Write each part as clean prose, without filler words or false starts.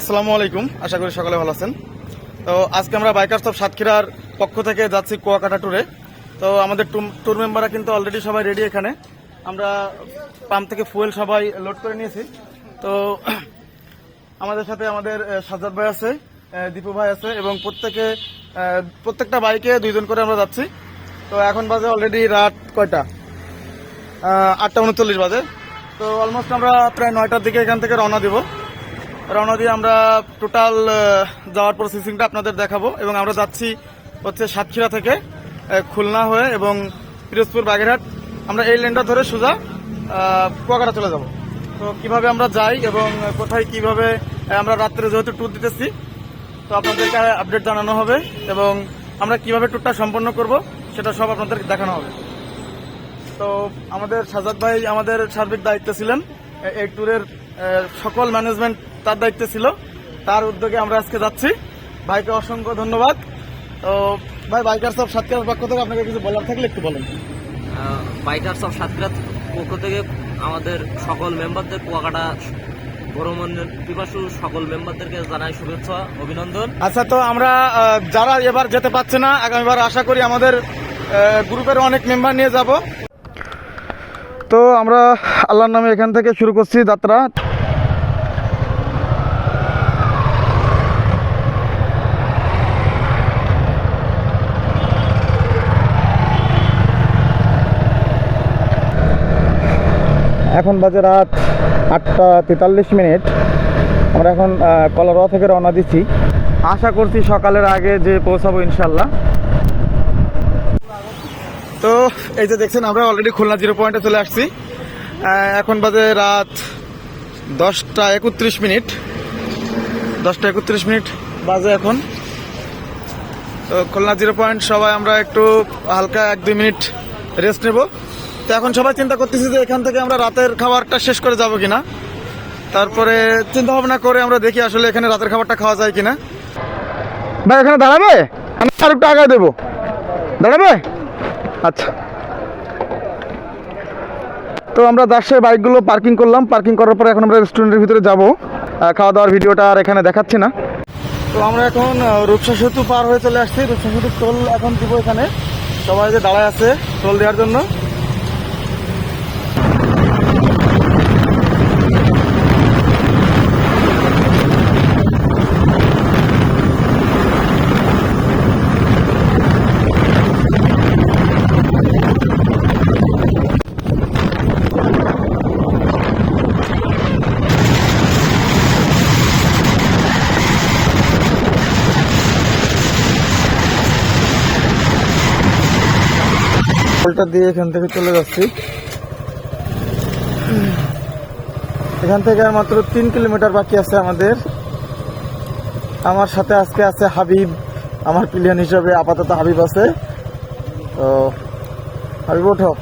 আসসালামু আলাইকুম, আশা করি সকলে ভালো আছেন। তো আজকে আমরা বাইকার্স অফ সাতক্ষীরার পক্ষ থেকে যাচ্ছি কুয়াকাটা ট্যুরে। তো আমাদের ট্যুর মেম্বাররা কিন্তু অলরেডি সবাই রেডি। এখানে আমরা পাম্প থেকে ফুয়েল সবাই লোড করে নিয়েছি। তো আমাদের সাথে আমাদের সাজ্জাদ ভাই আছে, দীপু ভাই আছে এবং প্রত্যেকটা বাইকে 2 জন করে আমরা যাচ্ছি। তো এখন বাজে অলরেডি রাত কয়টা, 8:39 বাজে। তো অলমোস্ট আমরা প্রায় 9টার দিকে এখান থেকে রওনা দিয়ে আমরা টোটাল যাওয়ার প্রসেসিংটা আপনাদের দেখাবো। এবং আমরা যাচ্ছি হচ্ছে সাতক্ষীরা থেকে খুলনা হয়ে এবং পিরোজপুর বাগেরহাট, আমরা এই লেনটা ধরে সোজা কুয়াকাটা চলে যাব। তো কিভাবে আমরা যাই এবং কোথায় কিভাবে আমরা রাত্রে যেহেতু ট্যুর দিতেছি, তো আপনাদেরকে আপডেট জানানো হবে এবং আমরা কিভাবে ট্যুরটা সম্পন্ন করব সেটা সব আপনাদেরকে দেখানো হবে। তো আমাদের সাজ্জাদ ভাই আমাদের সার্বিক দায়িত্ব ছিলেন, এই ট্যুরের সকল ম্যানেজমেন্ট তার দায়িত্বে ছিল। তার উদ্যোগে আমরা আজকে যাচ্ছি। ভাইকে অসংখ্য ধন্যবাদ। তো ভাই, বাইকার্স অফ সাতক্ষীরার পক্ষ থেকে আপনাকে কিছু বলার থাকলে একটু বলেন। বাইকার্স অফ সাতক্ষীরার পক্ষ থেকে আমাদের সকল মেম্বারদের কুয়াকাটা ভ্রমণের পিপাসু সকল মেম্বারদেরকে জানাই শুভেচ্ছা, অভিনন্দন। আচ্ছা, তো আমরা যারা এবার যেতে পারছে না, আগামীবার আশা করি আমাদের গ্রুপের অনেক মেম্বার নিয়ে যাব। তো আমরা আল্লাহর নামে এখান থেকে শুরু করছি যাত্রা। এখন বাজে রাত 8:43। আমরা এখন কলারোয়া থেকে রওনা দিচ্ছি। আশা করছি সকালের আগে যে পৌঁছাবো ইনশাল্লাহ। তো এই যে দেখছেন, আমরা অলরেডি খুলনা 0 পয়েন্টে চলে আসছি। এখন বাজে রাত 10:31। 10:31 বাজে এখন। তো খুলনা 0 পয়েন্ট সবাই আমরা একটু হালকা 1-2 মিনিট রেস্ট নেব। তো এখন সবাই চিন্তা করতেছি যে এখান থেকে আমরা রাতের খাবারটা শেষ করে যাব কিনা। তারপরে চিন্তা ভাবনা করে আমরা দেখি আসলে এখানে রাতের খাবারটা খাওয়া যায় কিনা। ভাই, এখানে দাঁড়াবে? আমি আর একটু আগে দেবো, দাঁড়াবে? আচ্ছা। তো আমরা দাসে বাইকগুলো পার্কিং করলাম। পার্কিং করার পরে এখন আমরা রেস্টুরেন্টের ভিতরে যাব। খাওয়া দাওয়ার ভিডিওটা আর এখানে দেখাচ্ছি না। তো আমরা এখন রূপসা সেতু পার হয়ে চলে আসছি। রূপসা সেতু টোল এখন দিব। এখানে সবাই যে দাঁড়ায় আছে টোল দেওয়ার জন্য। টোলটা দিয়ে এখান থেকে চলে যাচ্ছি। এখান থেকে আর মাত্র 3 কিলোমিটার বাকি আছে আমাদের। আমার সাথে আজকে আছে হাবিব, আমার প্লেয়ার হিসাবে আপাতত হাবিব আছে। তো হাবিব ওঠো।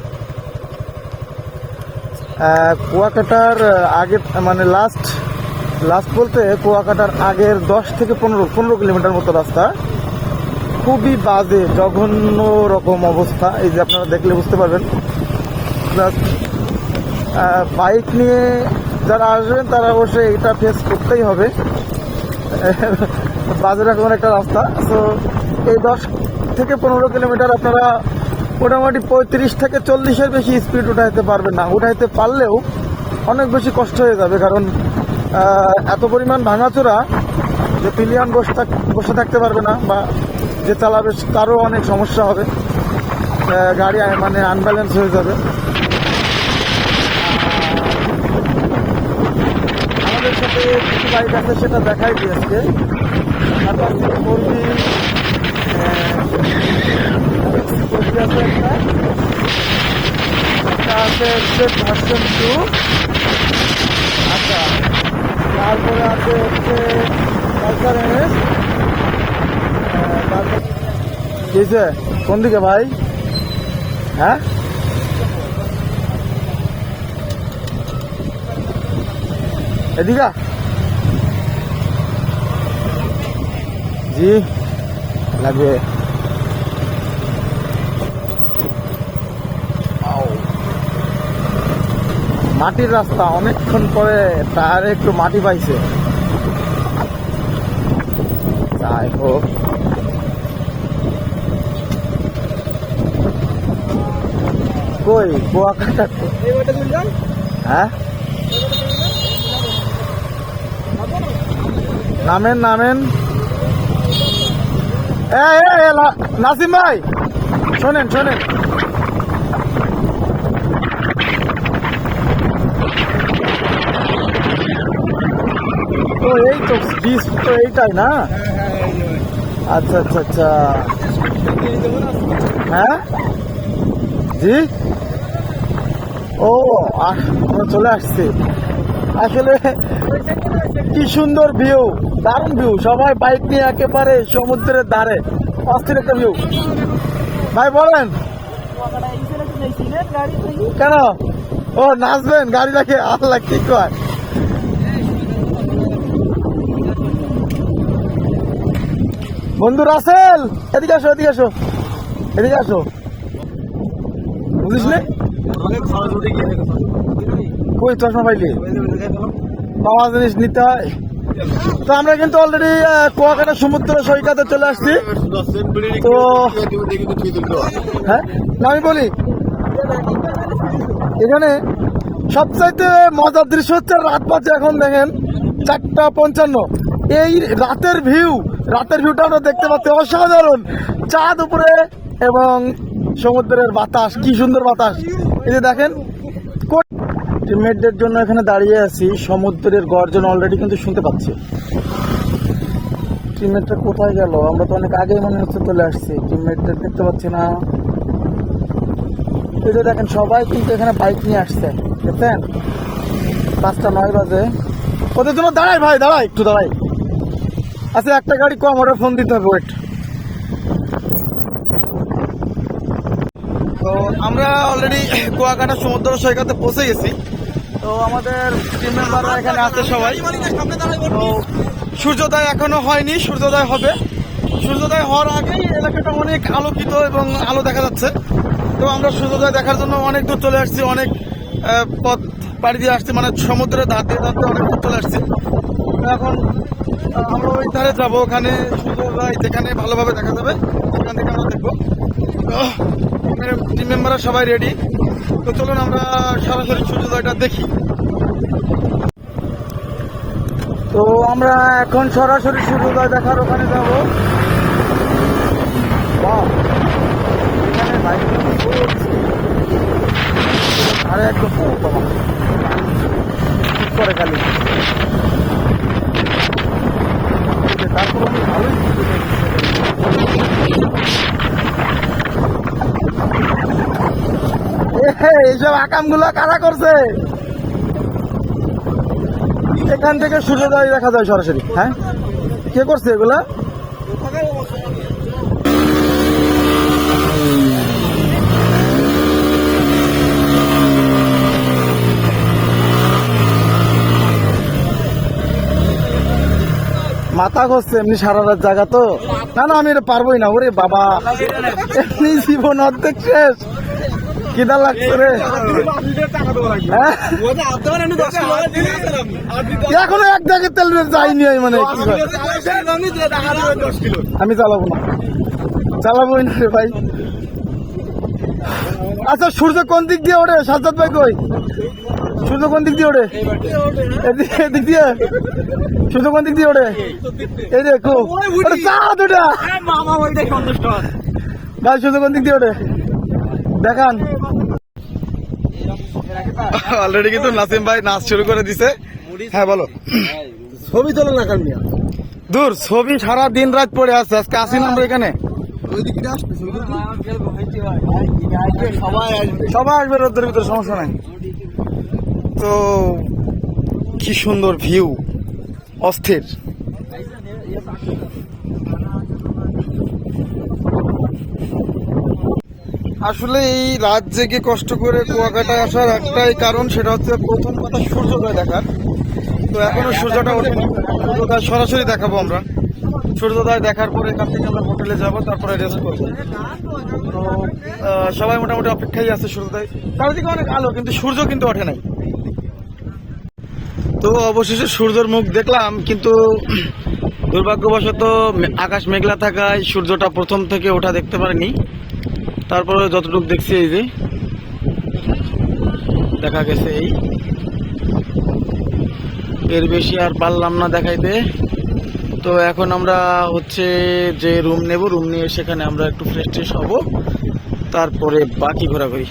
কুয়াকাটার আগে মানে লাস্ট বলতে কুয়াকাটার আগের 10 থেকে 15 কিলোমিটার মতো রাস্তা। খুবই বাজে, জঘন্য রকম অবস্থা। এই যে আপনারা দেখলে বুঝতে পারবেন। প্লাস বাইক নিয়ে যারা আসবেন তারা অবশ্যই এটা ফেস করতেই হবে। বাজে রকমের একটা রাস্তা। তো এই 10 থেকে 15 কিলোমিটার আপনারা মোটামুটি 35 থেকে 40-এর বেশি স্পিড উঠাইতে পারবেন না। উঠাইতে পারলেও অনেক বেশি কষ্ট হয়ে যাবে, কারণ এত পরিমাণ ভাঙাচোরা যে পিলিয়ন বসে থাকতে পারবে না, বা যে চালাবে তারও অনেক সমস্যা হবে। গাড়ি মানে আনব্যালেন্স হয়ে যাবে। আমাদের সাথে কিছু বাইক আছে, সেটা দেখাই দিয়েছে। একটা আছে ভার্সন 2। আচ্ছা, তারপরে আছে হচ্ছে পালসার MS। কিসে কোন দিকে ভাই? হ্যাঁ, এদিকে জি লাগবে। মাটির রাস্তা, অনেকক্ষণ পরে টায়ারে একটু মাটি পাইছে। আই হোপ কই কুয়াকাটা হ্যাঁ নামেন নামেন নাসিম ভাই শোনেন শোনেন তো এই তো বীজ তো এইটাই না আচ্ছা আচ্ছা আচ্ছা হ্যাঁ জি ও আমরা চলে আসছি আসলে কি সুন্দর ভিউ দারুণ ভিউ সবাই বাইক নিয়ে একেবারে সমুদ্রের ধারে অস্থির একটা ভিউ ভাই বলেন কেন ও নাচবেন গাড়ি রাখে আল্লাহ কি কয় বন্ধু রাসেল এদিকে আসো এদিকে আসো এদিকে আসো বুঝিস না কই চশমা পাইলি পাওয়া জিনিস নিতে হয় তো আমরা কিন্তু অলরেডি কুয়াকাটা সমুদ্র সৈকতে চলে আসছি তো হ্যাঁ আমি বলি এখানে সবচাইতে মজার দৃশ্য হচ্ছে রাত বাজে এখন দেখেন 4:55 এই রাতের ভিউটা আমরা দেখতে পাচ্ছি অসাধারণ চাঁদ উপরে এবং সমুদ্রের বাতাস কি সুন্দর বাতাস এই যে দেখেন টিমমেটদের জন্য এখানে দাঁড়িয়ে আছি সমুদ্রের গর্জন অলরেডি কিন্তু শুনতে পাচ্ছি টিমমেটটা কোথায় গেল আমরা তো অনেক আগেই মনে হচ্ছে চলে আসছি টিমমেটদের দেখতে পাচ্ছি না এই যে দেখেন সবাই কিন্তু এখানে বাইক নিয়ে আসছে দেখছেন 5:09 বাজে ওদের জন্য দাঁড়াই ভাই দাঁড়াই একটু দাঁড়াই আচ্ছা একটা গাড়ি কম ওটা ফোন দিতে হবে ওয়েট তো আমরা অলরেডি কুয়াকাটা সমুদ্র সৈকতে পৌঁছে গেছি তো আমাদের টিম মেম্বাররা এখানে আছে সবাই তো সূর্যোদয় এখনো হয়নি সূর্যোদয় হবে সূর্যোদয় হওয়ার আগেই এলাকাটা অনেক আলোকিত এবং আলো দেখা যাচ্ছে তো আমরা সূর্যোদয় দেখার জন্য অনেক দূর চলে আসছি অনেক পথ পাড়ি দিয়ে আসছি মানে সমুদ্রের ধাতে অনেক দূর চলে আসছি এখন আমরা ওই ধারে যাবো ওখানে সূর্যোদয় যেখানে ভালোভাবে দেখা যাবে সেখান থেকে আমরা দেখবো টিম মেম্বাররা সবাই রেডি তো চলুন আমরা সরাসরি সূর্যোদয়টা দেখি তো আমরা এখন সরাসরি সূর্যোদয় দেখার ওখানে যাব আরে একদম করে খালি তারপর ভালোই এইসব আকামগুলো কারা করছে এখান থেকে সূর্যোদয় দেখা যায় সরাসরি হ্যাঁ কে করছে এগুলা মাথা ঘষছে এমনি সারা রাত জায়গা তো না না আমি এটা পারবোই না ওরে বাবা এমনি জীবন অর্ধেক শেষ কিনা লাগছে রে এখনো এক জায়গায় তেল যাইনি মানে আমি চালাবো না চালাবোই না রে ভাই আচ্ছা সূর্য কোন দিক দিয়ে ওঠে সাজ্জাদ ভাই কই সূর্য কোন দিক দিয়ে ওঠে এদিক দিয়ে সূর্য কোন দিক দিয়ে ওঠে এই দেখো চাঁদ ওটা ভাই সূর্য কোন দিক দিয়ে ওঠে দেখান অলরেডি কিন্তু নাসিম ভাই নাচ শুরু করে দিছে হ্যাঁ বলো ছবি তোলো না কারণ দূর ছবি সারা দিন রাত পড়ে আছে আজকে আসি না আমরা এখানে সবাই আসবে রোদের ভিতরে সমস্যা নাই তো কি সুন্দর ভিউ অস্থির আসলে এই রাত জেগে কষ্ট করে কুয়াকাটায় আসার একটাই কারণ সেটা হচ্ছে প্রথম কথা সূর্যোদয় দেখার তো এখনো সূর্যটা ওঠেনি সূর্যোদয় সরাসরি দেখাবো আমরা সূর্যোদয় দেখার পরে এখান থেকে আমরা হোটেলে যাবো তারপরে রেস্ট করবো তো সবাই মোটামুটি অপেক্ষায় আছে সূর্যোদয় চারিদিকে অনেক আলো কিন্তু সূর্য কিন্তু ওঠে নাই তো অবশেষে সূর্যের মুখ দেখলাম কিন্তু দুর্ভাগ্যবশত আকাশ মেঘলা থাকায় সূর্যটা প্রথম থেকে ওঠা দেখতে পারিনি। তারপরে যতটুকু দেখছি এই যে দেখা গেছে, এই এর বেশি আর পারলাম না দেখাইতে। তো এখন আমরা হচ্ছে যে রুম নেব, রুম নিয়ে সেখানে আমরা একটু ফ্রেশ ট্রেশ হবো, তারপরে বাকি ঘোরাঘুরি।